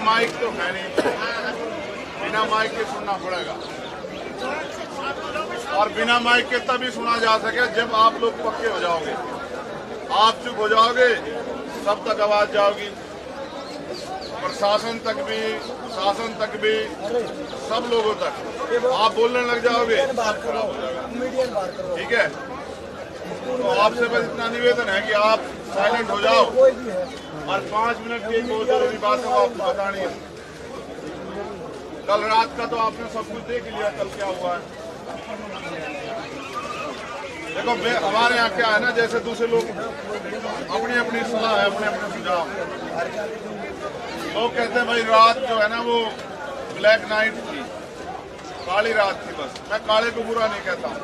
Mic तो है नहीं, बिना माइक के सुनना पड़ेगा। और बिना माइक के तभी सुना जा सके जब आप लोग पक्के हो जाओगे। आप चुप हो जाओगे, सब तक आवाज जाओगी, प्रशासन तक भी, शासन तक भी, सब लोगों तक। आप बोलने लग जाओगे, ठीक है। तो आपसे बस इतना निवेदन है कि आप साइलेंट हो जाओ और 5 मिनट की एक बहुत जरूरी बात है, वो आपको बतानी है। कल रात का तो आपने सब कुछ देख लिया, कल क्या हुआ है। देखो हमारे यहाँ क्या है ना, जैसे दूसरे लोग अपनी अपनी सलाह है, अपने अपने सुझाव। लोग कहते हैं भाई रात जो है ना वो ब्लैक नाइट थी, काली रात थी। बस मैं काले को बुरा नहीं कहता हूँ,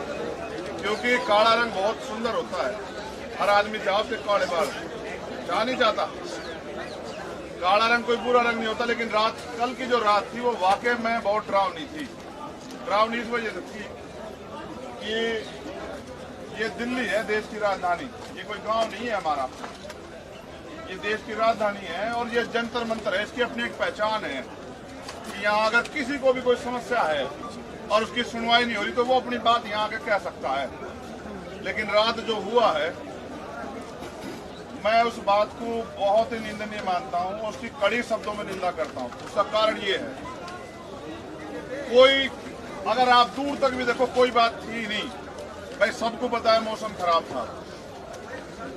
क्योंकि काला रंग बहुत सुंदर होता है। हर आदमी चाहो कि काले बाल चाह नहीं चाहता। काला रंग कोई बुरा रंग नहीं होता, लेकिन रात, कल की जो रात थी वो वाकई में बहुत डरावनी थी। डरावनी इस वजह से थी कि ये दिल्ली है, देश की राजधानी। ये कोई गांव नहीं है हमारा, ये देश की राजधानी है। और ये जंतर मंतर है, इसकी अपनी एक पहचान है कि यहाँ अगर किसी को भी कोई समस्या है और उसकी सुनवाई नहीं हो रही तो वो अपनी बात यहाँ आके कह सकता है। लेकिन रात जो हुआ है, मैं उस बात को बहुत ही निंदनीय मानता हूँ, उसकी कड़ी शब्दों में निंदा करता हूँ। उसका कारण ये है, कोई अगर आप दूर तक भी देखो कोई बात थी नहीं भाई, सबको पता है मौसम खराब था।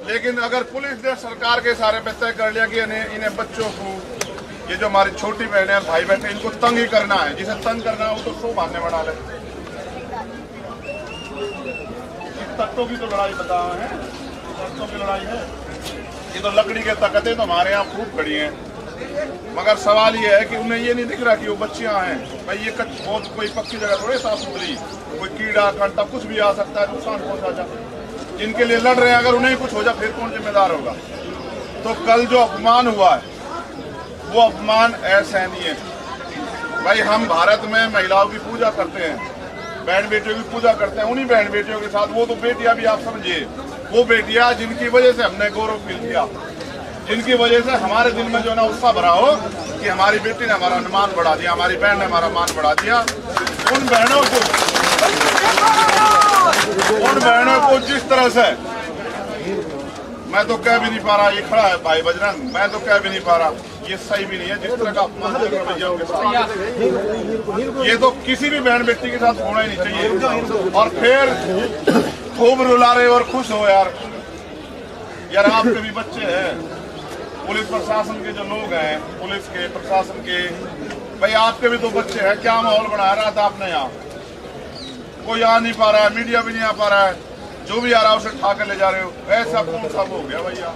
लेकिन अगर पुलिस ने सरकार के इशारे पे तय कर लिया कि इन्हें बच्चों को, ये जो हमारी छोटी बहनें और भाई बहन, इनको तंग ही करना है, जिसे तंग करना है वो तो सो मारने में डाले। तख्तों की तो लड़ाई बता है, तख्तों की लड़ाई है। ये तो लकड़ी के तख्ते तो हमारे यहाँ खूब खड़ी हैं, मगर सवाल ये है कि उन्हें ये नहीं दिख रहा कि वो बच्चियां हैं। भाई ये बहुत कोई पक्की जगह थोड़ी साफ सुथरी, कोई कीड़ा कांटा कुछ भी आ सकता है, नुकसान पहुंचा जा। जिनके लिए लड़ रहे हैं अगर उन्हें कुछ हो जाए फिर कौन जिम्मेदार होगा। तो कल जो अपमान हुआ है वो अपमान असहनीय है। भाई हम भारत में महिलाओं की पूजा करते हैं, बहन बेटियों की पूजा करते हैं। उन्हीं बहन बेटियों के साथ वो तो बेटियां भी आप समझिए, वो बेटियां जिनकी वजह से हमने गौरव फील किया, जिनकी वजह से हमारे दिल में जो ना उत्साह भरा हो कि हमारी बेटी ने हमारा मान बढ़ा दिया, हमारी बहन ने हमारा मान बढ़ा दिया। उन बहनों को जिस तरह से मैं तो कह भी नहीं पा रहा, ये खड़ा है भाई बजरंग, मैं तो कह भी नहीं पा रहा, ये सही भी नहीं है जिस तरह का अपमान के साथ। ये तो किसी भी बहन बेटी के साथ होना ही नहीं चाहिए। और फिर खूब रुला रहे और खुश हो यार आपके भी बच्चे हैं, पुलिस प्रशासन के जो लोग हैं, पुलिस के प्रशासन के, भाई आपके भी तो बच्चे हैं। क्या माहौल बनाया रात आपने यहाँ? कोई आ नहीं पा रहा है, मीडिया भी नहीं आ पा रहा है, जो भी आ रहा है उसे ठा कर ले जा रहे हो। ऐसा कौन सा हो गया भैया?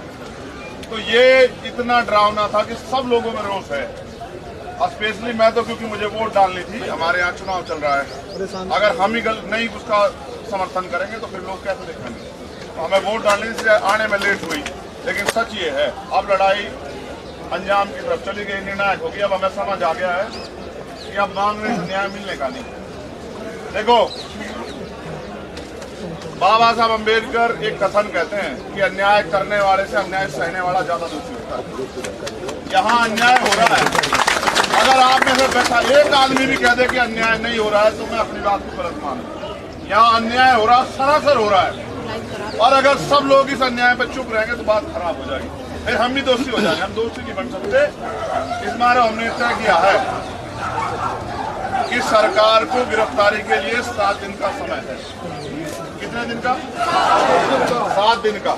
तो ये इतना डरावना था कि सब लोगों में रोष है। स्पेशली मैं तो, क्योंकि मुझे वोट डालनी थी, हमारे यहाँ चुनाव चल रहा है। अगर हम ही नहीं उसका समर्थन करेंगे तो फिर लोग कैसे देखेंगे? तो हमें वोट डालने से आने में लेट हुई, लेकिन सच ये है अब लड़ाई अंजाम की तरफ चली गई, निर्णायक होगी। अब हमें समझ आ गया है कि अब मांगने से न्याय मिलने का नहीं। देखो बाबा साहब अम्बेडकर एक कथन कहते हैं कि अन्याय करने वाले से अन्याय सहने वाला ज्यादा दुखी होता है। यहाँ अन्याय हो रहा है, अगर आप में से बैठा एक आदमी भी कह दे कि अन्याय नहीं हो रहा है तो मैं अपनी बात को गलत मानूं। यहाँ अन्याय हो रहा है, सरासर हो रहा है। और अगर सब लोग इस अन्याय पर चुप रहेंगे तो बात खराब हो जाएगी, फिर हम भी दोषी हो जाएंगे। हम दोषी नहीं बन सकते। इस बार हमने तय किया है कि सरकार को गिरफ्तारी के लिए 7 दिन का समय है। कितने दिन का? 7 दिन का।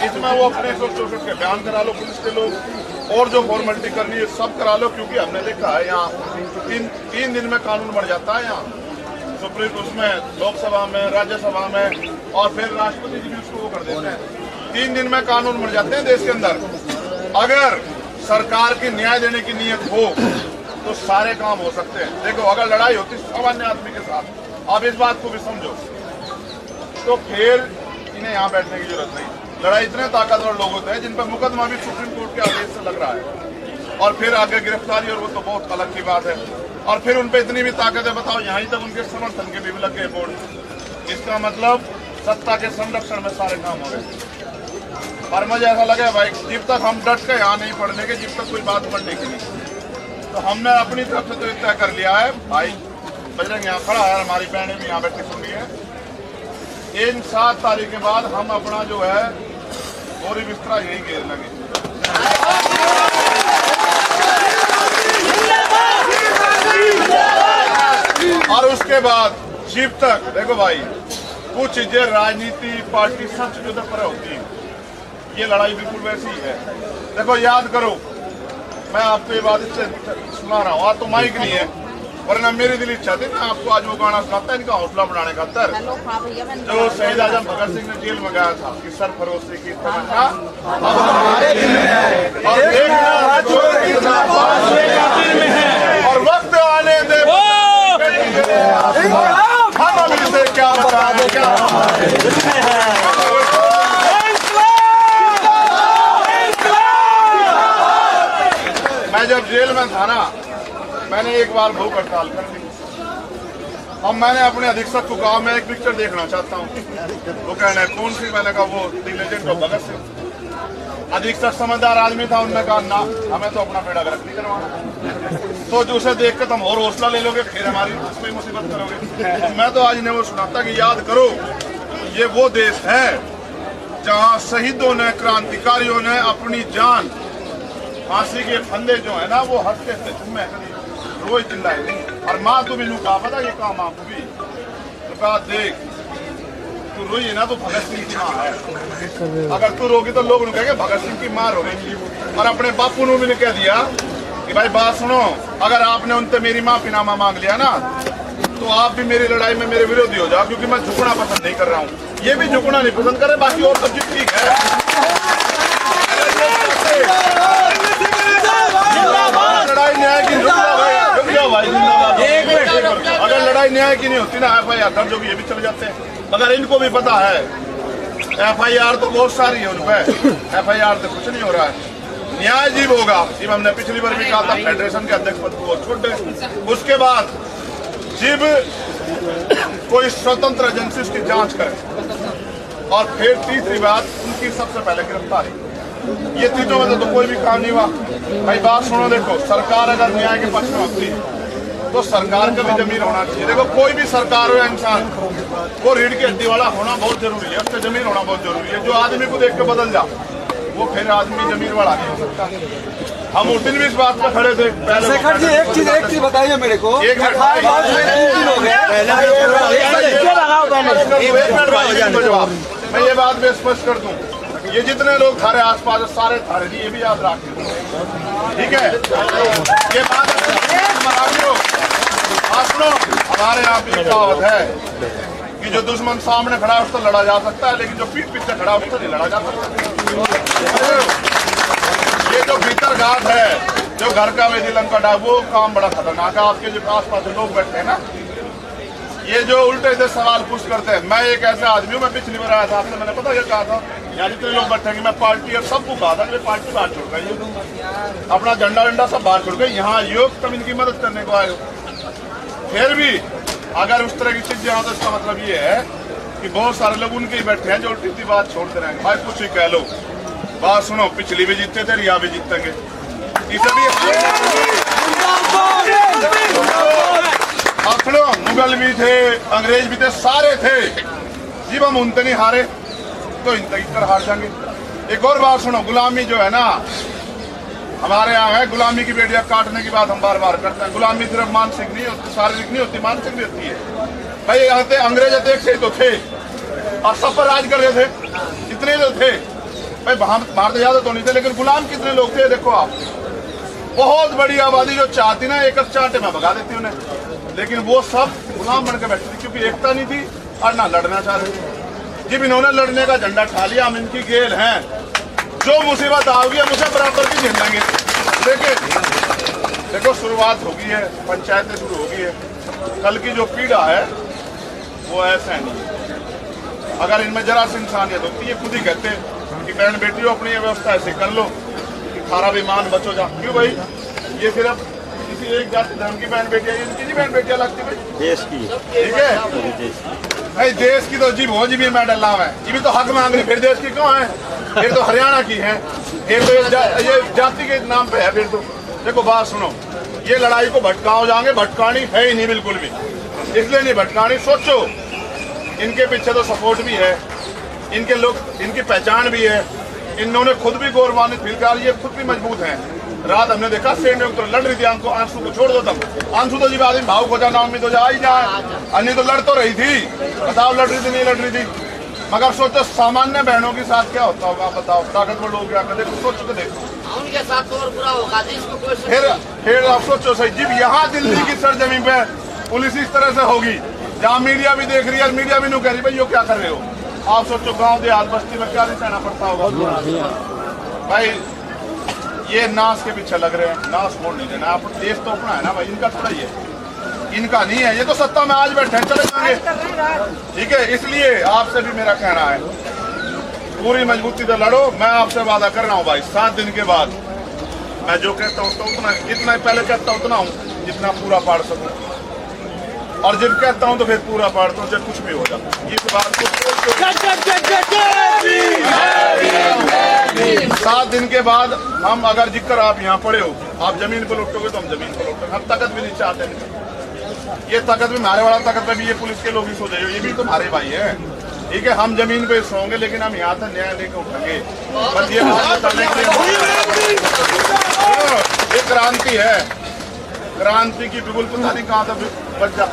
इसमें वो अपने 164 के बयान करा लो, पुलिस के लोग, और जो फॉर्मेलिटी करनी है सब करा लो। क्योंकि हमने देखा है यहाँ 3 दिन में कानून बन जाता है। यहाँ सुप्रीम उसमें, लोकसभा में, राज्यसभा में, और फिर राष्ट्रपति जी भी उसको वो कर देते हैं। 3 दिन में कानून बन जाते हैं देश के अंदर। अगर सरकार की न्याय देने की नीयत हो तो सारे काम हो सकते हैं। देखो अगर लड़ाई होती सामान्य आदमी के साथ, आप इस बात को भी समझो, तो फिर इन्हें यहाँ बैठने की जरूरत नहीं। लड़ाई इतने ताकतवर लोग होते हैं जिन पर मुकदमा भी सुप्रीम कोर्ट के आदेश से लग रहा है, और फिर आगे गिरफ्तारी, और वो तो बहुत अलग की बात है। और फिर उन पर इतनी भी ताकत है, बताओ यहाँ तक उनके समर्थन के भी लग गए बोर्ड। इसका मतलब सत्ता के संरक्षण में सारे काम हो रहे हैं। और मुझे ऐसा लगे भाई जब तक हम डट के यहाँ नहीं पढ़ने के, जब तक कोई बात पढ़ने की नहीं। तो हमने अपनी तरफ से तो तय कर लिया है, भाई बजरंग यहाँ खड़ा है, हमारी बहनें भी यहाँ बैठी सुन रही है, इन 7 तारीख के बाद हम अपना जो है बोरी बिस्तरा यही घेर लगे। और उसके बाद जीव तक देखो भाई, कुछ चीजें राजनीति पार्टी सब चीजों तक पर होती है, ये लड़ाई बिल्कुल वैसी ही है। देखो याद करो, मैं आपको ये बात इससे सुना रहा हूँ, आज तो माइक नहीं है, वरना मेरी दिल इच्छा थी मैं आपको आज वो गाना सुनाता है इनका हौसला बढ़ाने खातर, जो शहीद आजम भगत सिंह ने जेल में गया था कि सरफरोशी की तमन्ना और वक्त आने दे हम अभी से क्या बताएं क्या। मैं जब जेल में था ना, मैंने एक बार भूख हड़ताल कर दी। अब मैंने अपने अधीक्षक को कहा मैं एक पिक्चर देखना चाहता हूँ। वो कहना है कौन सी? मैंने कहा वो the legend of Bhagat Singh. अधीक्षक समझदार आदमी था, उन्होंने कहा ना हमें तो अपना बेड़ा गर्क नहीं करवाना, तो जो उसे देख कर तुम और हौसला ले लोगे, फिर हमारी उसमें मुसीबत करोगे। मैं तो आज इन्हें वो सुनाता कि याद करो, ये वो देश है जहाँ शहीदों ने, क्रांतिकारियों ने अपनी जान, फांसी के फंदे जो है ना वो हंसते थे, चुम्मे रोज चिल्लाए नहीं। और माँ तो भी कहा पता ये काम आपको भी तो कहा देख तू रोई है ना तो भगत सिंह की माँ है, अगर तू रोगी तो लोग कहेंगे भगत सिंह की माँ रो रही। और अपने बापू ने भी कह दिया कि भाई बात सुनो, अगर आपने उनसे मेरी माफीनामा मांग लिया ना तो आप भी मेरी लड़ाई में मेरे विरोधी हो जाओ, क्योंकि मैं झुकना पसंद नहीं कर रहा हूँ। ये भी झुकना नहीं पसंद करे, बाकी और सब चीज ठीक है। लड़ाई न्याय की भाई जिंदाबाद। अगर लड़ाई न्याय की नहीं होती ना, FIR दर्ज होगी, ये भी चले जाते हैं। मगर इनको भी पता है FIR तो बहुत सारी है उनपे, FIR से कुछ नहीं हो रहा है। न्याय जीव होगा, जीव हमने पिछली बार भी कहा था, फेडरेशन के अध्यक्ष पद को छोड़ दे। उसके बाद जीव कोई स्वतंत्र एजेंसी उसकी जांच करे, और फिर तीसरी बात उनकी सबसे पहले गिरफ्तारी। ये तीनों में तो कोई भी काम नहीं हुआ। भाई बात सुनो, देखो सरकार अगर न्याय के पक्ष में होती तो सरकार का भी जमीन होना चाहिए। देखो कोई भी सरकार हो या इंसान, वो रीढ़ की हड्डी वाला होना बहुत जरूरी है, उसका जमीन होना बहुत जरूरी है। जो आदमी को देख के बदल जा, वो फिर आदमी जमीन वाला नहीं हो सकता। हम उस दिन भी इस बात पर खड़े थे। शेखर जी एक चीज बताइए मेरे को, एक मिनट मैं ये बात भी स्पष्ट कर दूं, ये जितने लोग थारे आसपास सारे थारे जी, ये भी याद रखें, ठीक है? ये बात सुनो, हमारे यहाँ की कहावत है कि जो दुश्मन सामने खड़ा है उससे लड़ा जा सकता है, लेकिन जो पीठ पीछे खड़ा है उससे नहीं लड़ा जा सकता। ये जो भीतर घाट है, जो घर का वेदी लंका डाक, वो काम बड़ा खतरनाक है। आपके जो आसपास लोग बैठे हैं ना, ये जो उल्टे से सवाल पूछ करते हैं। मैं एक ऐसा आदमी हूँ, मैं पिछली बार आया था आपसे, मैंने पता क्या कहा था, यहाँ जितने लोग बैठेंगे मैं पार्टी और सबको कहा था कि पार्टी बाहर छोड़ गई, अपना झंडा वंडा सब बाहर छोड़ गई, यहाँ योग तुम इनकी मदद करने को आए हो। फिर भी अगर उस तरह की चीज यहाँ, तो इसका मतलब ये है कि बहुत सारे लोग उनके ही बैठे हैं जो उल्टी सी बात छोड़ते रहेंगे। भाई कुछ ही कह लो, बात सुनो, पिछली भी जीतते थे, यहाँ भी जीतेंगे। इसे भी मुगल भी थे, अंग्रेज भी थे, सारे थे। जब हम उनसे नहीं हारे तो इनसे इतर हार जाएंगे। एक और बात सुनो, गुलामी जो है ना हमारे यहाँ है, गुलामी की बेड़ियां काटने की बात हम बार बार करते हैं। गुलामी सिर्फ मानसिक नहीं होती, शारीरिक नहीं होती, मानसिक भी होती है। भाई यहाँ थे अंग्रेज अध्यक्ष तो थे और सब पर राज कर रहे थे, इतने तो थे। भाई भारत ज्यादा तो नहीं थे, लेकिन गुलाम कितने लोग थे देखो आप। बहुत बड़ी आबादी जो चाहती ना एक चांटे में भगा देती उन्हें, लेकिन वो सब गुलाम बनकर बैठे थे, क्योंकि एकता नहीं थी और ना लड़ना चाह रहे थे। जब इन्होंने लड़ने का झंडा उठा लिया, हम इनकी गेल हैं, जो मुसीबत आओगी हम उसे बराबर की झेल लेंगे। लेकिन देखो शुरुआत होगी है, पंचायतें शुरू होगी है, कल की जो पीड़ा है वो ऐसा नहीं है। अगर इनमें जरा सी इंसानियत होती है, खुद ही कहते हैं कि बहन बेटियों अपनी व्यवस्था ऐसे कर लो कि खारा बेईमान बचो जा। क्यों भाई, ये सिर्फ किसी एक जाति धर्म की बहन बेटियां, इनकी नहीं बहन बेटियां लगती भाई, देश की, ठीक है भाई। देश की तो जी भोज भी मैं डल्ला है, ये भी तो हक मांग रही, फिर देश की क्यों है? फिर तो हरियाणा की है, फिर तो ये जाति के नाम पे है। फिर तो देखो बात सुनो, ये लड़ाई को भटकाओ जाएंगे, भटकानी है ही नहीं बिल्कुल भी, इसलिए नहीं भटकानी। सोचो, इनके पीछे तो सपोर्ट भी है, इनके लोग, इनकी पहचान भी है, इन्होंने खुद भी गौरवान्वित फील कर, ये खुद भी मजबूत हैं। रात हमने देखा सेंड तो लड़ रही थी, आंसू को छोड़ दो तब, आंसू तो जी आदमी भाव को जाना, उम्मीद हो जाए ही जाए, अन्य तो लड़ तो रही थी, बताओ लड़ रही थी नहीं लड़ रही थी। मगर सोचो सामान्य बहनों के साथ क्या होता होगा, बताओ ताकतवर लोग क्या करते, सोचो तो देखो उनके साथ तो और बुरा होगा जिसको कोई फिर आप सोचो सही, जब यहाँ दिल्ली की सरजमीन पे पुलिस इस तरह से होगी, जहाँ मीडिया भी देख रही है, मीडिया भी नहीं कह रही भाई ये क्या कर रहे हो, आप सोचो गांव देहात बस्ती में क्या नहीं सहना पड़ता होगा। भाई ये नाश के पीछे लग रहे हैं, नाश मोड़ नहीं देना, आप देश तो अपना है ना भाई, इनका थोड़ा ही है, इनका नहीं है, ये तो सत्ता में आज बैठे चले जाएंगे, ठीक है। इसलिए आपसे भी मेरा कहना है, पूरी मजबूती से लड़ो। मैं आपसे वादा कर रहा हूँ भाई, 7 दिन के बाद मैं जो कहता हूँ तो उतना, जितना पहले कहता हूँ उतना हूँ जितना पूरा पाड़ सकूँ, और जब कहता हूँ तो फिर पूरा पाड़ता हूँ, जब कुछ भी हो जाता। इस बात को 7 दिन के बाद हम, अगर जिक्र आप यहाँ पड़े हो, आप जमीन पर लुटोगे तो हम जमीन पर लुटोगे, हम ताकत भी नहीं चाहते नहीं। ये ताकत भी मारे वाला ताकत में भी ये पुलिस के लोग ही सो जाइए, ये भी तुम्हारे भाई है, ठीक है। हम जमीन पे सोएंगे लेकिन हम यहाँ से न्याय लेकर उठेंगे, बस ये बात बताने के लिए ये क्रांति है, क्रांति की बिगुल पता नहीं कहाँ से बच जा,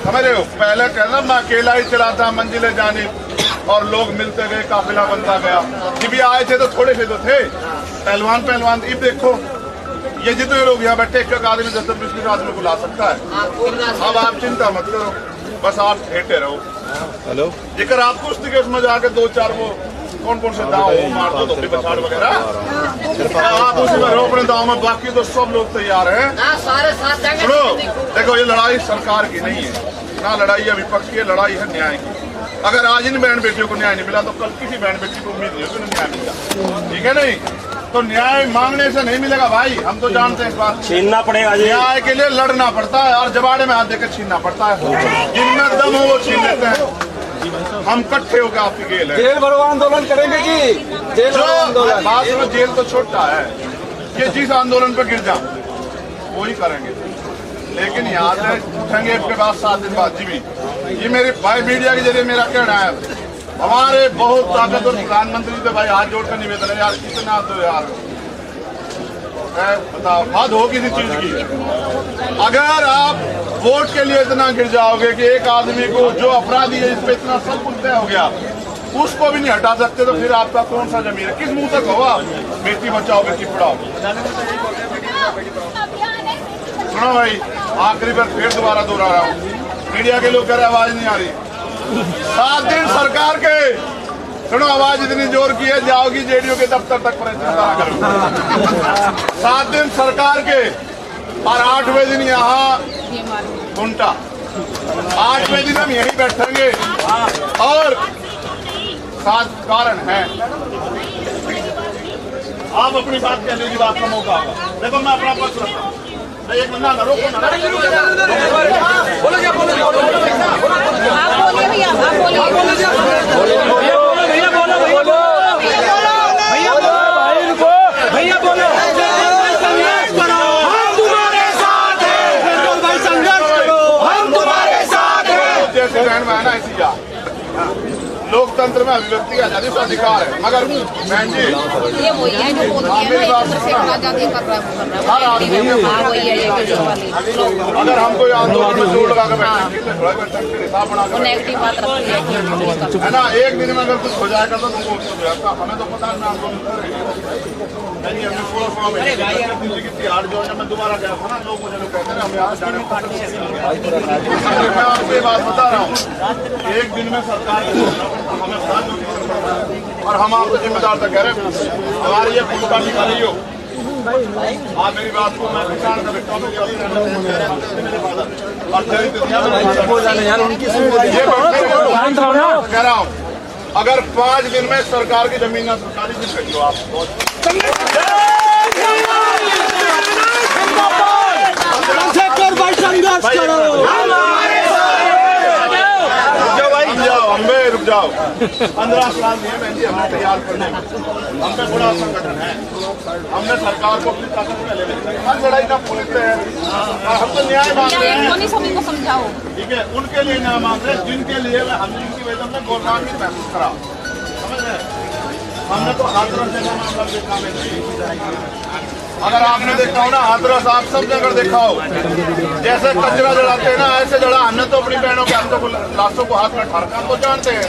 समझ रहे हो। पहले कहना मैं अकेला ही चलाता मंजिलें जाने, और लोग मिलते गए, काफिला बनता गया। जब भी आए थे तो थोड़े से तो थे पहलवान, अब देखो ये जितने लोग यहाँ बैठे, एक आदमी 10-20 आदमी को ला सकता है। अब आप चिंता मत करो, बस आप ठेठे रहो। हेलो, जिक्र आप कुश्ती के उसमें जाके 2-4 वो कौन से दाव वो मार दो, धोबी पछाड़ वगैरह, आप उसी में रहो अपने दाव में, बाकी तो सब लोग तैयार हैं। सुनो, देखो ये लड़ाई सरकार की नहीं है ना, लड़ाई है विपक्ष की, लड़ाई है न्याय की। अगर आज इन बहन बेटियों को न्याय नहीं मिला तो कल किसी बहन बेटी को उम्मीद नहीं है कि न्याय मिलेगा, ठीक है नहीं। तो न्याय मांगने से नहीं मिलेगा भाई, हम तो जानते हैं इस बात, छीनना पड़ेगा। न्याय के लिए लड़ना पड़ता है और जबाड़े में हाथ देकर छीनना पड़ता है, जिनमें दम हो वो छीन लेते हैं। हम इकट्ठे होकर आपकी गेल है, जेल भरो आंदोलन करेंगे जी, जेल भरो आंदोलन। बात में जेल तो छोटा है, ये जिस आंदोलन पर गिर जाओ वही करेंगे, लेकिन यहाँ से उठेंगे इसके बाद 7 दिन बाद। जी भी ये मेरे भाई मीडिया के जरिए मेरा कहना है, हमारे बहुत ताकतवर प्रधानमंत्री से भाई हाथ जोड़कर निवेदन है यार, कितना तो यार बताओ, हद हो किसी चीज की। अगर आप वोट के लिए इतना गिर जाओगे कि एक आदमी को जो अपराधी है इस पे इतना सब कुछ तय हो गया, उसको भी नहीं हटा सकते, तो फिर आपका कौन सा जमीन है, किस मुंह तक होगा बेटी बचाओ बेटी पढ़ाओ। सुनो भाई, आखिरी बार फिर दोबारा दोहरा रहा हूँ, मीडिया के लोग कह रहे आवाज नहीं आ रही। 7 दिन सरकार के, सुनो आवाज इतनी जोर की है जाओगी जेडीयू के दफ्तर तक परेशान। 7 दिन सरकार के और 8वें दिन यहाँ घंटा, 8वें दिन हम यहीं बैठेंगे, और 7 कारण है। आप अपनी बात कहने की बात का मौका होगा। देखो मैं अपना पक्ष रखता हूँ, एक बंदा ना रोको ना, बोलो क्या बोलो, आप बोलिए भैया, आप बोलिए भैया बोलो भैया बोलो, संघर्ष करो, हम तुम्हारे साथ हैं, भाई संघर्ष करो, हम तुम्हारे साथ हैं। जैसे बहन बहना ऐसी जा, लोकतंत्र में अभिव्यक्ति का आजादी का अधिकार है, मगर बहन जी ये वही है जो बोलती है ना, चंद्रशेखर आजादी कर रहा है, हाँ वही है ये वाली, अगर हम कोई आंदोलन में जोड़ लगा कर बैठे हिसाब बना कर नेगेटिव बात रखती है ना, एक दिन में अगर कुछ हो जाएगा तो तुमको हमें तो पता है आंदोलन कर रहे हैं। हमने 16 में दिल्ली की तिहाड़ जो है, मैं दोबारा गया था ना, लोग मुझे लोग कहते हैं हम यहाँ जाने, मैं आपसे बात बता रहा हूँ, एक दिन में सरकार हमें और हम आपको जिम्मेदार तक कह रहे हैं, हमारी ये भूमिका निकाली हो। आप मेरी बात को मैं किसान का बेटा हूँ और कह रहा हूँ, अगर 5 दिन में सरकार की जमीन सरकारी भी कहिए आप संघर्ष करो, रुक जाओ जाओ। 15 साल दिए बहन जी हमें तैयार करने में, हम पे बड़ा संगठन है, हमने सरकार को अपनी ताकत में ले लिया। हर लड़ाई ना बोलते हैं और हम तो न्याय मांग रहे हैं, सभी को समझाओ। ठीक है, उनके लिए न्याय मांग रहे हैं जिनके लिए हम जिनकी वजह में गौरवान्वित महसूस करा, समझ रहे हैं? हमने तो हाथरस जैसा मामला देखा है। अगर आपने देखा हो ना हाथरस, आप सब जगह देखा हो, जैसे कचरा जलाते हैं ना ऐसे जला। हमने तो अपनी बहनों के हाथों को लाशों को हाथ में ठारका तो जानते हैं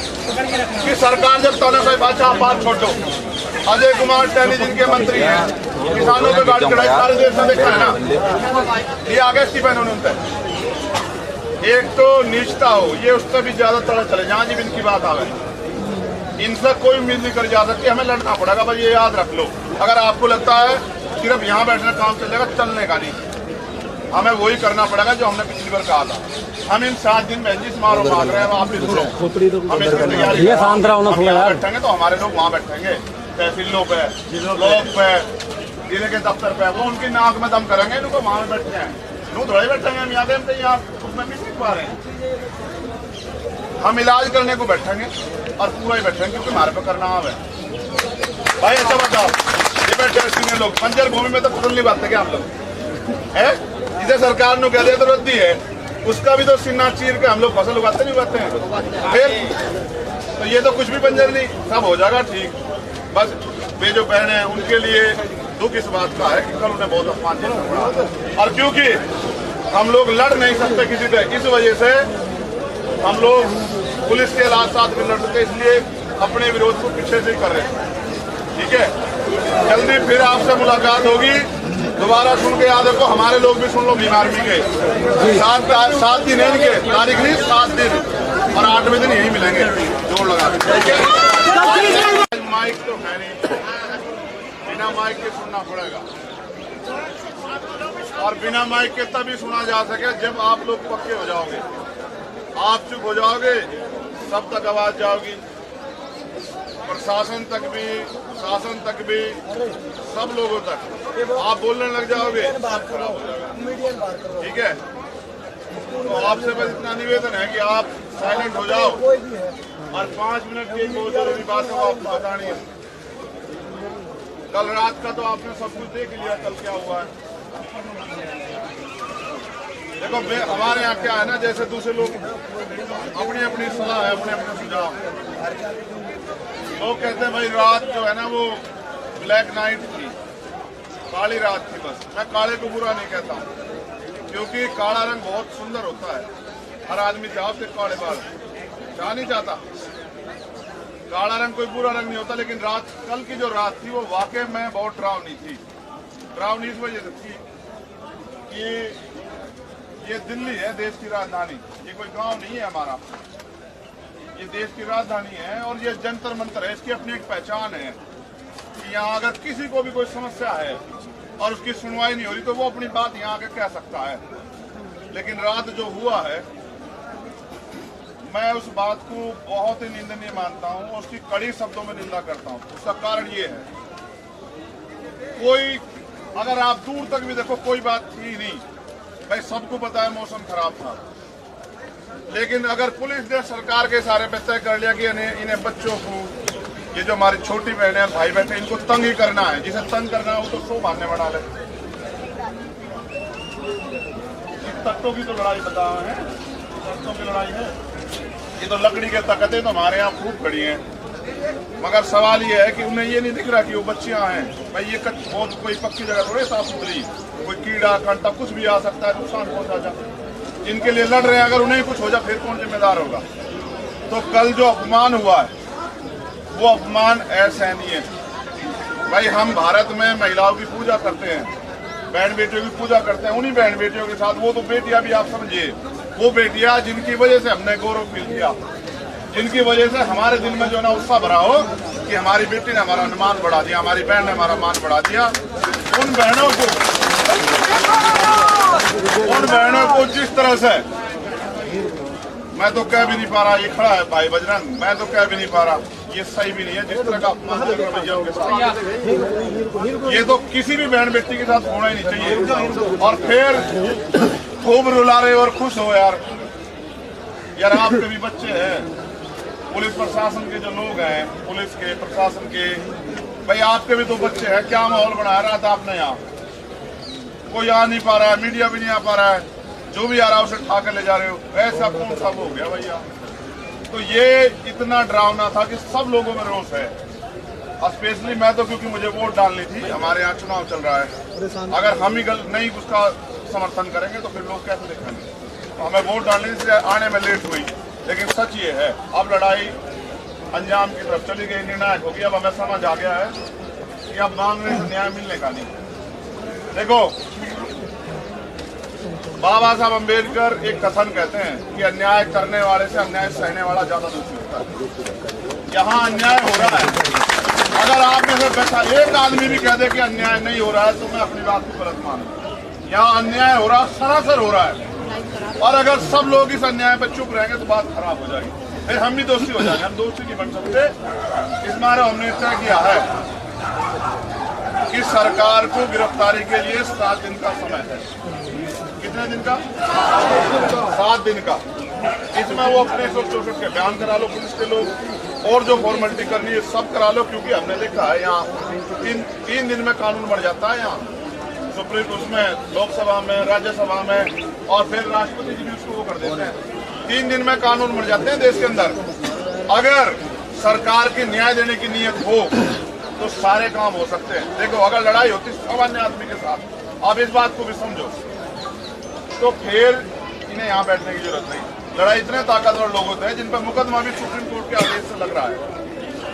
कि सरकार जब तोने कोई बात छोड़ दो। अजय कुमार टहनी जिनके मंत्री हैं, किसानों पे गाड़ी चढ़ाई, सारे देश में देखा है ना, ये आगे स्टीफन उनसे एक तो नीचता हो, ये उससे भी ज्यादा तरह चले जहाँ जी इनकी बात आ गई। इनसे कोई उम्मीद नहीं करी जा सकती, हमें लड़ना पड़ेगा भाई, ये याद रख लो। अगर आपको लगता है सिर्फ यहाँ बैठने काम चलेगा, चलने का नहीं, हमें वही करना पड़ेगा जो हमने पिछली बार कहा था। हम इन 7 दिन बहन जी समारोह मांग रहे हैं, आप भी सुनो, हम इसकी तैयारी बैठेंगे तो हमारे लोग वहाँ बैठेंगे तहसीलों पे, ब्लॉक पे, जिले के दफ्तर पे, वो उनकी नाक में दम करेंगे, इनको वहाँ में बैठते हैं, थोड़े बैठेंगे हम यहाँ पे यहाँ उसमें भी सीख पा रहे हैं। हम इलाज करने को बैठेंगे और पूरा ही बैठेंगे क्योंकि हमारे पे करना है भाई। ऐसा बताओ, ये बैठे सीनियर लोग बंजर भूमि में तो खुदली बात है क्या हम लोग है, जिसे सरकार ने कह दिया जरूरत दी है, उसका भी तो सीना चीर के हम लोग फसल उगाते नहीं उगाते हैं फिर, तो ये तो कुछ भी बंजर नहीं, सब हो जाएगा ठीक। बस वे जो बहन है उनके लिए दुख इस बात का है कि कल उन्हें बहुत अपमान झेलना पड़ा, और क्योंकि हम लोग लड़ नहीं सकते किसी से, इस वजह से हम लोग पुलिस के साथ भी लड़ सकते, इसलिए अपने विरोध को पीछे से ही कर रहे हैं। ठीक है, जल्दी फिर आपसे मुलाकात होगी, दोबारा सुन के याद रखो, हमारे लोग भी सुन लो, बीमार भी गए 7 दिन है इनके, तारीख नहीं 7 दिन, और 8वें दिन यही मिलेंगे जोड़ लगा के। माइक तो है नहीं, बिना माइक के सुनना पड़ेगा, और बिना माइक के तभी सुना जा सके जब आप लोग पक्के हो जाओगे। आप चुप हो जाओगे, सब तक आवाज जाओगी, प्रशासन तक भी, शासन तक भी, सब लोगों तक आप बोलने लग जाओगे, खराब हो जाएगा। ठीक है, तो आपसे बस इतना निवेदन है कि आप साइलेंट हो जाओ, और 5 मिनट की बहुत जरूरी बात है वो आपको बतानी है। कल रात का तो आपने सब कुछ देख लिया, कल क्या हुआ है। देखो हमारे यहाँ क्या है ना, जैसे दूसरे लोग अपनी अपनी सलाह है, अपने अपने सुझाव, लोग कहते हैं भाई रात जो है ना वो ब्लैक नाइट थी, काली रात थी। बस मैं काले को बुरा नहीं कहता हूँ, क्योंकि काला रंग बहुत सुंदर होता है, हर आदमी चाहो तो काले बाल चाह नहीं चाहता, काला रंग कोई बुरा रंग नहीं होता। लेकिन रात, कल की जो रात थी वो वाकई में बहुत डरावनी थी। डरावनी इस वजह से थी कि ये दिल्ली है, देश की राजधानी, ये कोई गांव नहीं है हमारा, ये देश की राजधानी है, और ये जंतर मंतर है, इसकी अपनी एक पहचान है कि यहाँ अगर किसी को भी कोई समस्या है और उसकी सुनवाई नहीं हो रही तो वो अपनी बात यहाँ आके कह सकता है। लेकिन रात जो हुआ है, मैं उस बात को बहुत ही निंदनीय मानता हूँ, उसकी कड़ी शब्दों में निंदा करता हूँ। उसका कारण ये है, कोई अगर आप दूर तक भी देखो कोई बात थी नहीं भाई, सबको पता है मौसम खराब था, लेकिन अगर पुलिस ने सरकार के सारे पे तय कर लिया कि इन्हें बच्चों को, ये जो हमारी छोटी बहनें और भाई बैठे, इनको तंग ही करना है, जिसे तंग करना है वो तो 100 बहाने बना ले। तख्तों की तो लड़ाई बता है, तख्तों की लड़ाई है, ये तो लकड़ी के तख्ते तो हमारे यहाँ खूब खड़ी हैं। मगर सवाल ये है कि उन्हें ये नहीं दिख रहा कि वो बच्चियां हैं भाई, ये बहुत कोई पक्की जगह थोड़ी साफ सुथरी, कोई कीड़ा कांटा कुछ भी आ सकता है, नुकसान पहुंचा जा। जिनके लिए लड़ रहे हैं अगर उन्हें कुछ हो जाए फिर कौन जिम्मेदार होगा। तो कल जो अपमान हुआ है वो अपमान असहनीय है भाई। हम भारत में महिलाओं की पूजा करते हैं, बहन बेटियों की पूजा करते हैं, उन्हीं बहन बेटियों के साथ वो तो बेटियां भी आप समझिए, वो बेटियां जिनकी वजह से हमने गौरव फील किया, जिनकी वजह से हमारे दिल में जो ना उत्साह भरा हो कि हमारी बेटी ने हमारा मान बढ़ा दिया, हमारी बहन ने हमारा मान बढ़ा दिया। उन बहनों को जिस तरह से मैं तो कह भी नहीं पा रहा, ये खड़ा है भाई बजरंग, मैं तो कह भी नहीं पा रहा, ये सही भी नहीं है जिस तरह का अपमान रवैया के साथ, ये तो किसी भी बहन बेटी के साथ होना ही नहीं चाहिए। और फिर खूब रुला रहे और खुश हो यार, आपके भी बच्चे हैं, पुलिस प्रशासन के जो लोग हैं, पुलिस के प्रशासन के, भाई आपके भी तो बच्चे हैं, क्या माहौल बना रहा था आपने यहाँ? कोई आ नहीं पा रहा है, मीडिया भी नहीं आ पा रहा है, जो भी आ रहा है उसे ठा कर ले जा रहे हो, ऐसा कौन सा हो गया भैया? तो ये इतना डरावना था कि सब लोगों में रोष है। स्पेशली मैं तो, क्योंकि मुझे वोट डालनी थी, हमारे यहाँ चुनाव चल रहा है, अगर हम ही नहीं उसका समर्थन करेंगे तो फिर लोग कैसे देखेंगे? तो हमें वोट डालने से आने में लेट हुई, लेकिन सच ये है अब लड़ाई अंजाम की तरफ चली गई, निर्णायक होगी। अब हमें समझ आ गया है कि अब मांगने से न्याय मिलने का नहीं। देखो, बाबा साहब अम्बेडकर एक कथन कहते हैं कि अन्याय करने वाले से अन्याय सहने वाला ज्यादा दुखी होता है। यहाँ अन्याय हो रहा है, अगर आप में से बैठा एक आदमी भी कह दे कि अन्याय नहीं हो रहा है तो मैं अपनी बात को गलत मानूं। यहाँ अन्याय हो रहा, सरासर हो रहा है, और अगर सब लोग इस अन्याय पर चुप रहेंगे तो बात खराब हो जाएगी, फिर हम भी दोषी हो जाएंगे। हम दोषी नहीं बन सकते। इस बार हमने तय किया है कि सरकार को गिरफ्तारी के लिए 7 दिन का समय है। कितने दिन का? 7 दिन का। इसमें वो अपने 164 के बयान करा लो, पुलिस के लोग, और जो फॉर्मेलिटी करनी है सब करा लो, क्योंकि हमने देखा है यहाँ 3 दिन में कानून बन जाता है। यहाँ सुप्रीम उसमें लोकसभा में, राज्यसभा में, और फिर राष्ट्रपति जी भी उसको वो कर देते हैं। 3 दिन में कानून बन जाते हैं देश के अंदर। अगर सरकार की न्याय देने की नीयत हो तो सारे काम हो सकते हैं। देखो, अगर लड़ाई होती सामान्य आदमी के साथ, आप इस बात को भी समझो, तो फिर इन्हें यहाँ बैठने की जरूरत नहीं। लड़ाई इतने ताकतवर लोग होते हैं जिन पर मुकदमा भी सुप्रीम कोर्ट के आदेश से लग रहा है,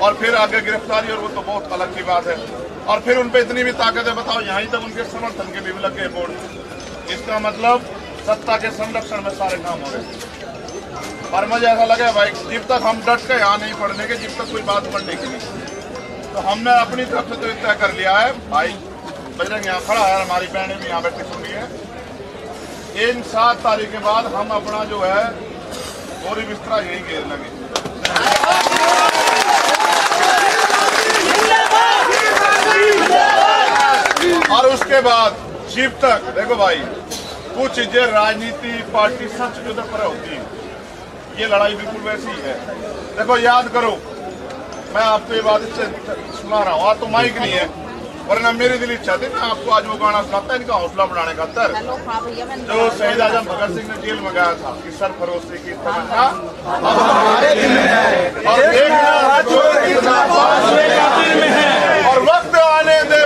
और फिर आगे गिरफ्तारी, और वो तो बहुत अलग की बात है। और फिर उन पर इतनी भी ताकत है, बताओ, यहाँ तक उनके समर्थन के भी लग गए बोर्ड। इसका मतलब सत्ता के संरक्षण में सारे काम हो रहे। और मुझे ऐसा लगे भाई, जब तक हम डट के यहाँ नहीं पढ़ने के, जब तक कोई बात पढ़ने की नहीं, तो हमने अपनी तरफ से तो तय कर लिया है। भाई बजरंग यहाँ खड़ा है, हमारी बहनें भी यहाँ बैठी सुन रही है। इन 7 तारीख के बाद हम अपना जो है बोरी बिस्तरा यही घेर लगे। और उसके बाद जब तक, देखो भाई, कुछ चीजें राजनीति पार्टी सच जो पर होती है, ये लड़ाई बिल्कुल वैसी ही है। देखो, याद करो, मैं आपको ये बात इससे सुना रहा हूँ, आज तो माइक नहीं है, वरना मेरी दिल इच्छा थी मैं आपको आज वो गाना सुनाता है इनका हौसला बढ़ाने खातर, जो शहीद आजम भगत सिंह ने जेल में गया था कि सरफरोशी की तमन्ना अब हमारे दिल में है, और वक्त आने दे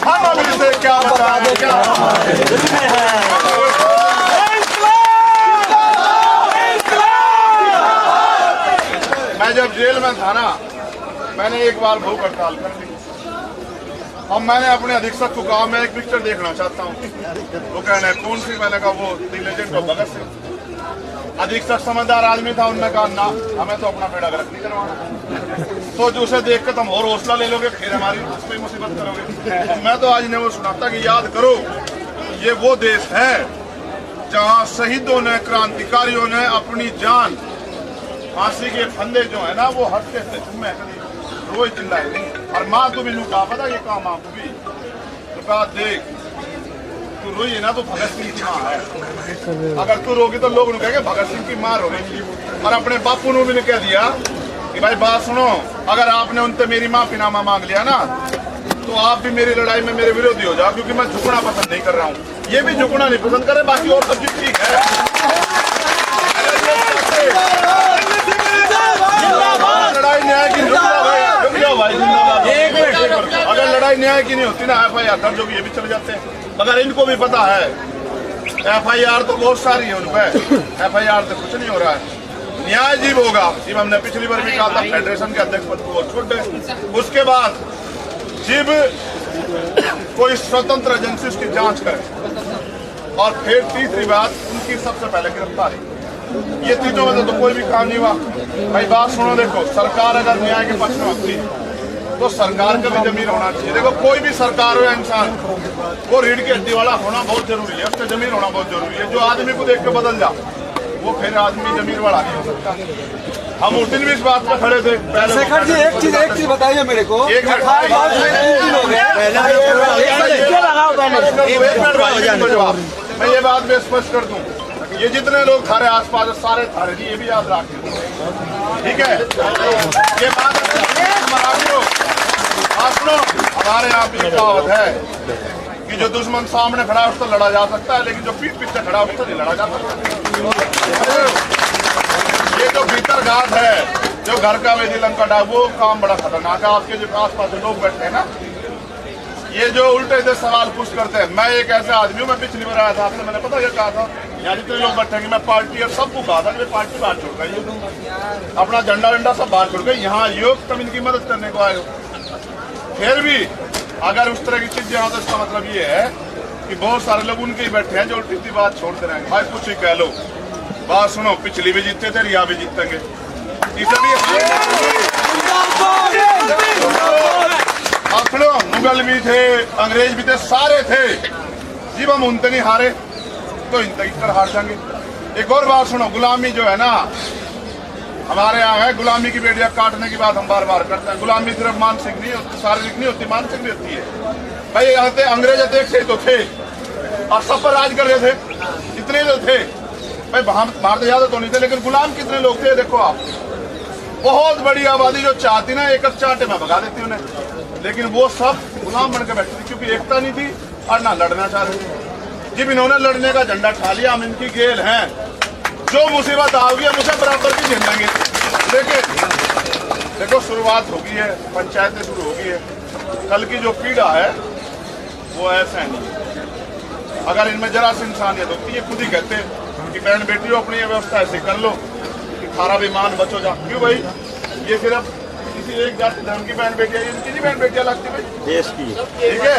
हम अब इसे क्या बताएं, क्या मैं जब जेल में था ना, मैंने एक बार भूख हड़ताल कर ली। अब मैंने अपने अधीक्षक को कहा मैं एक पिक्चर देखना चाहता हूँ। वो कहने कौन सी? मैंने कहा वो the legend of Bhagat Singh. अधीक्षक समझदार आदमी था, उन्होंने कहा ना, हमें तो अपना बेड़ा गर्क नहीं करवाना, तो जो उसे देख कर तुम और हौसला ले लोगे, फिर हमारी उस पर मुसीबत करोगे। मैं तो आज इन्हें वो सुनाता कि याद करो, ये वो देश है जहाँ शहीदों ने, क्रांतिकारियों ने अपनी जान, फांसी के फंदे जो है ना वो हटके थे, तुम्हें रोज चिल्लाए नहीं। और माँ को भी लुका, पता ये काम माँ को भी लुका, देख तू रोई है ना तो भगत सिंह की माँ है, अगर तू रोगी तो लोग कहेंगे भगत सिंह की माँ रो रही। और अपने बापू ने भी कह दिया कि भाई बात सुनो, अगर आपने उनसे मेरी माफीनामा मांग लिया ना तो आप भी मेरी लड़ाई में मेरे विरोधी हो जाओ, क्योंकि मैं झुकना पसंद नहीं कर रहा हूँ। ये भी झुकना नहीं पसंद करे, बाकी और सब चीज ठीक है। लड़ाई न्याय की, भाई अगर लड़ाई न्याय की नहीं होती ना, FIR दर्ज होगी, ये भी चले जाते हैं। मगर इनको भी पता है FIR तो बहुत सारी है, उन पर FIR से कुछ नहीं हो रहा है। न्याय जीव होगा, जीव हमने पिछली बार भी कहा था, फेडरेशन के अध्यक्ष पद को छोड़ दे। उसके बाद जीव कोई स्वतंत्र एजेंसी उसकी जांच करे, और फिर तीसरी बात उनकी सबसे पहले गिरफ्तारी। ये तीनों में तो कोई भी काम नहीं हुआ। भाई बात सुनो, देखो, सरकार अगर न्याय के पक्ष में होती तो सरकार का भी जमीन होना चाहिए। देखो, कोई भी सरकार हो या इंसान, वो रीढ़ की हड्डी वाला होना बहुत जरूरी है, उसका जमीन होना बहुत जरूरी है। जो आदमी को देख के बदल जा, वो फिर आदमी जमीन वाला नहीं हो सकता। हम उस दिन भी इस बात पर खड़े थे। शेखर जी, एक चीज बताइए मेरे को, एक मिनट, मैं ये बात में स्पष्ट कर दूं, ये जितने लोग थारे आसपास सारे थारे जी, ये भी याद रखें, ठीक है। ये बात सुनो, हमारे यहाँ भी कहावत है कि जो दुश्मन सामने खड़ा है उससे लड़ा जा सकता है, लेकिन जो पीठ पीछे खड़ा है उससे नहीं लड़ा जा सकता। ये जो भीतर घात है, जो घर का वेदी लंका डाक, वो काम बड़ा खतरनाक है। आपके जो आसपास जो लोग बैठे हैं ना, ये जो उल्टे से सवाल पूछ करते हैं। मैं एक ऐसा आदमी हूँ, मैं पिछली बार आया था आपने, मैंने पता क्या कहा था, यहाँ जितने लोग बैठेंगे मैं पार्टी और सबको कहा था कि पार्टी बाहर छोड़ गई, अपना झंडा वंडा सब बाहर छोड़ गई, यहाँ योग तुम इनकी मदद करने को आए हो। फिर भी अगर उस तरह की चीज यहाँ, तो इसका मतलब ये है कि बहुत सारे लोग उनके ही बैठे हैं जो उल्टी सी बात छोड़ते रहेंगे। भाई कुछ ही कह लो, बात सुनो, पिछली भी जीतते थे, यहाँ भी जीतेंगे, इसे भी सुनो, मुगल भी थे, अंग्रेज भी थे, सारे थे, जब हम उनसे नहीं हारे तो इन तक हार जाएंगे। एक और बात सुनो, गुलामी जो है ना हमारे यहाँ है, गुलामी की बेड़ियां काटने की बात हम बार बार करते हैं। गुलामी सिर्फ मानसिक नहीं होती, शारीरिक नहीं होती, मानसिक भी होती है। भाई यहाँ थे अंग्रेज थे तो थे और सब पर राज कर रहे थे, इतने तो थे भाई, भारत ज्यादा तो नहीं थे, लेकिन गुलाम कितने लोग थे देखो आप। बहुत बड़ी आबादी जो चाहती ना एक चाटे में भगा देती उन्हें, लेकिन वो सब गुलाम बन के बैठे थे, क्योंकि एकता नहीं थी और ना लड़ना चाह रहे थे। जब इन्होंने लड़ने का झंडा ठा लिया, हम इनकी गेल हैं, जो मुसीबत आओगी हम उसे बराबर की झेलेंगे। लेकिन देखो शुरुआत होगी है, पंचायतें शुरू होगी है, कल की जो पीड़ा है वो ऐसा नहीं। अगर इनमें जरा सी इंसानियत होती है, खुद ही कहते हैं कि बहन बेटियों अपनी व्यवस्था ऐसे कर लो कि थारा भी मान बचो जा। क्यों भाई, ये सिर्फ किसी एक जाति धर्म की बहन बेटियां, इनकी नहीं बहन बेटियां लगती भाई, देश की, ठीक है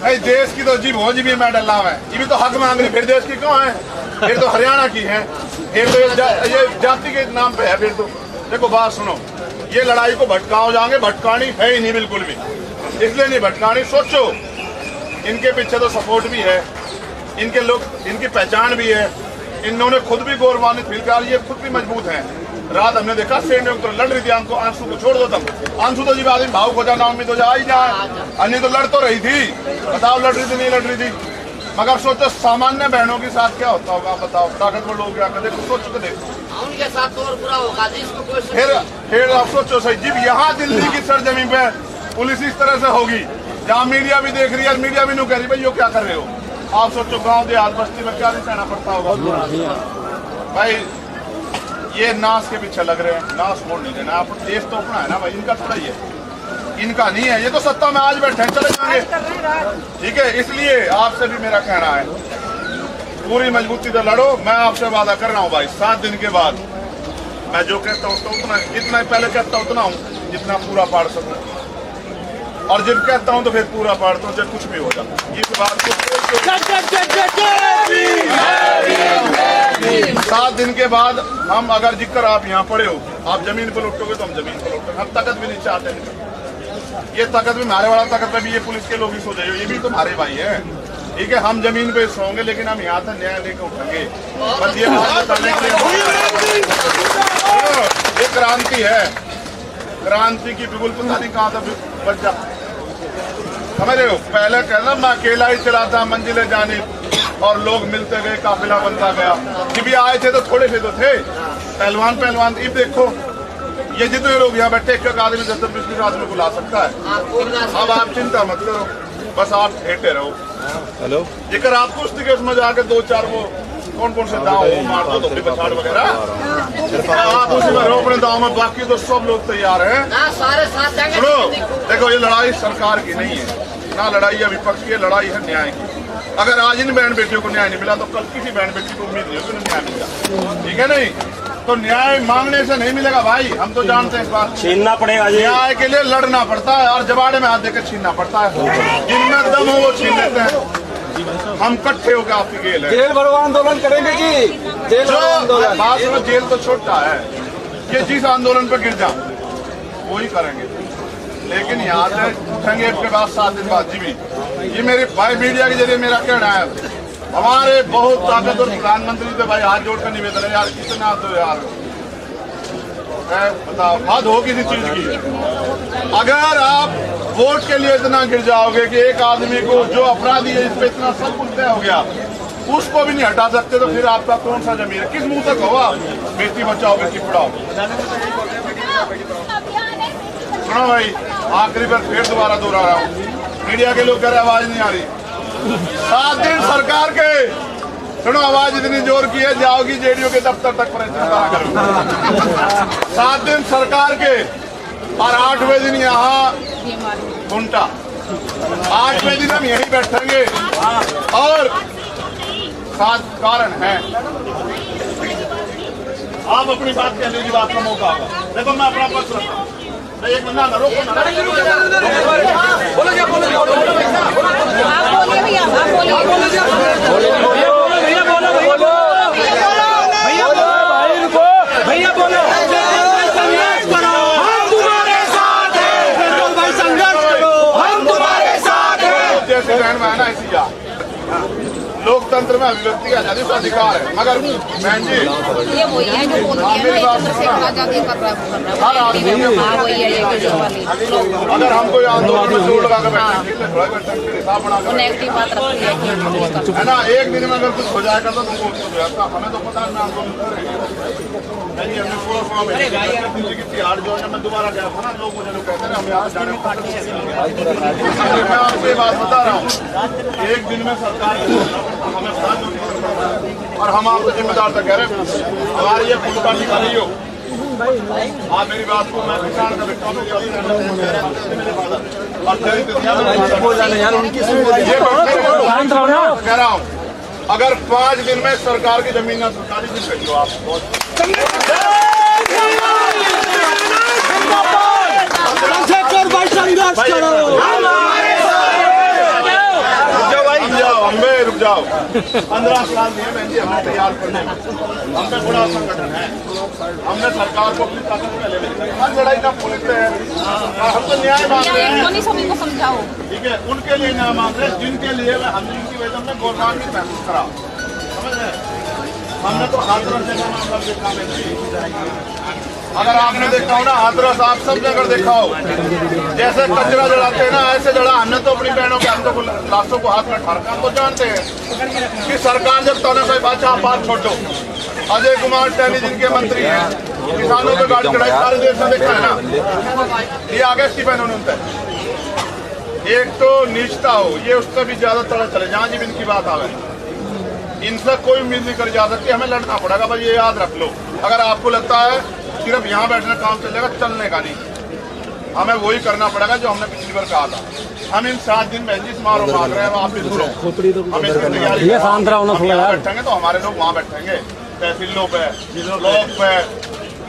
भाई, देश की तो जी हो जी भी मैं डल्ला है, ये भी तो हक मांग रही, फिर देश की कौन है, फिर तो हरियाणा की है, फिर तो ये जाति के नाम पे है। फिर तो देखो बात सुनो, ये लड़ाई को भटकाओ जाएंगे, भटकानी है ही नहीं बिल्कुल भी, इसलिए नहीं भटकानी। सोचो इनके पीछे तो सपोर्ट भी है, इनके लोग, इनकी पहचान भी है, इन्होंने खुद भी गौरवान्वित फील किया, ये खुद भी मजबूत हैं। रात हमने देखा सेंड तो लड़ रही थी, हमको आंसू को छोड़ दो तुम, आंसू तो जी आदमी भाव को जाना, उम्मीद हो जाए अन्य तो लड़ तो रही थी, बताओ लड़ रही थी नहीं लड़ रही थी। मगर सोचो सामान्य बहनों के साथ क्या होता होगा, बताओ, ताकतवर लोग क्या करते, सोचो तो देखो, उनके साथ तो और बुरा होगा जिसको कोई फिर आप सोचो सही, जब यहाँ दिल्ली की सरजमी पे पुलिस इस तरह से होगी, जहाँ मीडिया भी देख रही है, मीडिया भी नहीं कह रही भाई यो क्या कर रहे हो, आप सोचो गांव देहात बस्ती में क्या नहीं सहना पड़ता होगा। भाई ये नाश के पीछे लग रहे हैं, नाश मोड़ नहीं देना, आप देश तो अपना है ना भाई, इनका थोड़ा ही है, इनका नहीं है, ये तो सत्ता में आज बैठे हैं, चले जाएंगे, ठीक है। इसलिए आपसे भी मेरा कहना है, पूरी मजबूती से लड़ो। मैं आपसे वादा कर रहा हूँ भाई, 7 दिन के बाद मैं जो कहता हूँ तो उतना, जितना पहले कहता हूँ उतना हूँ जितना पूरा पाड़ सकूँ, और जब कहता हूँ तो फिर पूरा पाड़ता हूँ, जब कुछ भी हो जाता। इस बात को 7 दिन के बाद हम, अगर जिक्र आप यहाँ पड़े हो, आप जमीन पर लुटोगे तो हम जमीन पर लुटोगे, हम ताकत भी नहीं चाहते हैं। ये ताकत भी हमारे वाला ताकत में भी ये पुलिस के लोग ही सोचे, ये भी तुम्हारे भाई है, ठीक है। हम जमीन पे सोएंगे, लेकिन हम यहाँ से न्याय लेकर उठेंगे। बस ये बात करने के लिए ये क्रांति है, क्रांति की बिल्कुल पता नहीं कहाँ तक बच जा, समझ रहे हो। पहले कहना मैं अकेला ही चलाता मंजिले जाने, और लोग मिलते गए, काफिला बनता गया। जब भी आए थे तो थोड़े से तो थे पहलवान, अब देखो ये जितने लोग यहाँ बैठे, एक आदमी 10-20 आदमी को ला सकता है। अब आप चिंता मत करो, बस आप ठेठे रहो। हेलो, जेकर आपको उस तरीके में जाकर 2-4 वो कौन से दाव हो मार दो, तो बछाड़ वगैरह आप उसी में रहो अपने दाव में, बाकी तो सब लोग तैयार हैं। सारे साथ जाएंगे। सुनो देखो, ये लड़ाई सरकार की नहीं है ना, लड़ाई है विपक्ष की, लड़ाई है न्याय की। अगर आज इन बहन बेटियों को न्याय नहीं मिला तो कल किसी बहन बेटी को उम्मीद नहीं होगी न्याय मिलेगा, ठीक है नहीं। तो न्याय मांगने से नहीं मिलेगा भाई, हम तो जानते हैं इस बात, छीनना पड़ेगा। न्याय के लिए लड़ना पड़ता है और जबाड़े में हाथ देकर छीनना पड़ता है, जिनमें दम हो वो छीन लेते हैं। हम इकट्ठे होकर आपकी गेल है, जेल भरो आंदोलन करेंगे जी, जेल भरो आंदोलन। बात सुनो, जेल तो छोटा है, ये जिस आंदोलन पर गिर जाओ वही करेंगे, लेकिन यहाँ से उठेंगे इसके बाद 7 दिन बाद। जी भी ये मेरे भाई मीडिया के जरिए मेरा कहना है, हमारे बहुत ताकतवर प्रधानमंत्री से भाई हाथ जोड़कर निवेदन है यार, कितना तो यार बताओ, हद हो किसी चीज की। अगर आप वोट के लिए इतना गिर जाओगे कि एक आदमी को जो अपराधी है इस पे इतना सब कुछ तय हो गया, उसको भी नहीं हटा सकते तो फिर आपका कौन सा जमीन है? किस मुंह से कहो आप बेटी बचाओ बेटी पढ़ाओ? सुनो भाई, आखिरी बार फिर दोबारा दोहरा रहा हूँ, मीडिया के लोग कह रहे आवाज नहीं आ रही। 7 दिन सरकार के, सुनो आवाज इतनी जोर की है जाओगी जेडीओ के दफ्तर तक परेशान करो। 7 दिन सरकार के और 8वें दिन यहाँ घंटा, 8वें दिन हम यहीं बैठेंगे और 7 कारण है। आप अपनी बात कहने की बात का मौका होगा। देखो मैं अपना पक्ष रखता हूँ, एक मिनट ना रोको ना, बोलो क्या बोलो आप बोलिए भैया, आप बोलिए। भैया बोलो भैया बोलो, संघर्ष करो हम तुम्हारे साथ हैं। पेट्रोल भाई संघर्ष करो हम तुम्हारे साथ हैं। जैसे बहन बहना ऐसी जा, लोकतंत्र में अभिव्यक्ति का आजादी का अधिकार है, मगर बहन जी ये वही है जो बोलती है ना चंद्रशेखर आजाद ये कर रहा है। हाँ वही है ये वाली। अगर हम कोई आंदोलन में जोर लगा कर बैठे हिसाब बना वो नेगेटिव बात रखती है है ना, एक दिन में अगर कुछ हो जाएगा तो हमें तो पता है ना आंदोलन कर रहे हैं। हमने पूरा 8 जो है मैं दोबारा गया था ना, लोग मुझे लोग कहते हैं हम यहाँ जाने मैं आपसे बात बता रहा हूँ, एक दिन में सरकार हमें और हम आपको जिम्मेदार तक कह रहे हैं हमारी ये भूमिका निकाली हो। आप मेरी बात को मैं किसान का व्यक्ति कह रहा हूँ, अगर 5 दिन में सरकार की जमीन ना सरकारी दिन भेजो आप चंद्रशेखर भाई संघर्ष करो। रुक जाओ 15 साल दिए बहन जी हमें तैयार करने में, हम पे बड़ा संगठन है, हमने सरकार को अपनी ताकत में ले ली, हर लड़ाई का पूछते हैं, हम तो न्याय मांग रहे हैं। सभी को समझाओ, ठीक है, उनके लिए न्याय मांग रहे हैं जिनके लिए हम जिनकी वजह से गौरवान की महसूस करा, समझ रहे? हमने तो हाथरस जगह मामला देखा है, अगर आपने देखा हो ना हाथरस, आप सब जगह देखा हो, जैसे कचरा जलाते हैं ना ऐसे जला। हमने तो अपनी बहनों के हाथों को लाशों को हाथ में ठारका, तो जानते हैं कि सरकार जब ताना साहब बादशाह बात छोड़ दो, अजय कुमार टहनी जिनके मंत्री हैं, किसानों पे गाड़ी चढ़ाई सारे देश में देखा है ना, ये आगे स्टीफन उनते एक तो नीचता हो, ये उससे भी ज्यादा तरह चले जहाँ जीव इनकी बात आ गई, इनसे कोई उम्मीद नहीं कर जा सकती, हमें लड़ना पड़ेगा भाई, ये याद रख लो। अगर आपको लगता है सिर्फ यहाँ बैठने काम चलेगा, चलने का नहीं, हमें वही करना पड़ेगा जो हमने पिछली बार कहा था। हम इन 7 दिन में जिस मारो मांग रहे हैं आप भी सुनो, हम इसकी तैयारी बैठेंगे तो हमारे लोग वहाँ बैठेंगे, तहसीलों पे, ब्लॉक पे,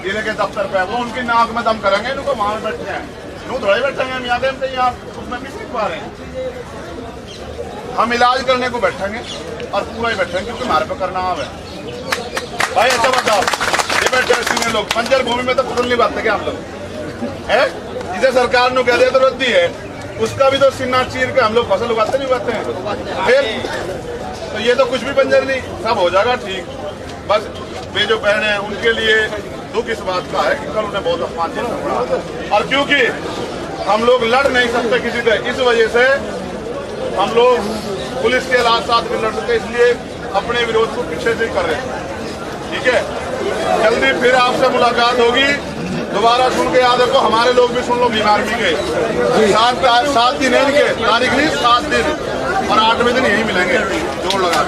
जिले के दफ्तर पे, वो उनकी नाक में दम करेंगे, इनको वहाँ में बैठते हैं, यूँ थोड़े बैठेंगे हम यहाँ पे यहाँ उसमें भी सीख पा रहे हैं। हम इलाज करने को बैठेंगे और पूरा ही बैठेंगे क्योंकि हमारे पे करना है भाई। अच्छा बताओ, ये बैठे लोग बंजर भूमि में तो खुदली बात है क्या हम लोग है, जिसे सरकार ने कह दिया तो रद्दी है, उसका भी तो सिन्ना चीर के हम लोग फसल उगाते नहीं उगाते हैं फिर, तो ये तो कुछ भी बंजर नहीं, सब हो जाएगा ठीक। बस वे जो बहन है उनके लिए दुख इस बात का है कि कल उन्हें बहुत अपमान झेलना पड़ा, और क्योंकि हम लोग लड़ नहीं सकते किसी से, इस वजह से हम लोग पुलिस के साथ भी लड़ सकते, इसलिए अपने विरोध को पीछे से कर रहे हैं। ठीक है, जल्दी फिर आपसे मुलाकात होगी, दोबारा सुन के याद रखो, हमारे लोग भी सुन लो, बीमार भी गए 7 दिन है इनके, तारीख नहीं 7 दिन, और 8वें दिन यही मिलेंगे, जोड़ लगा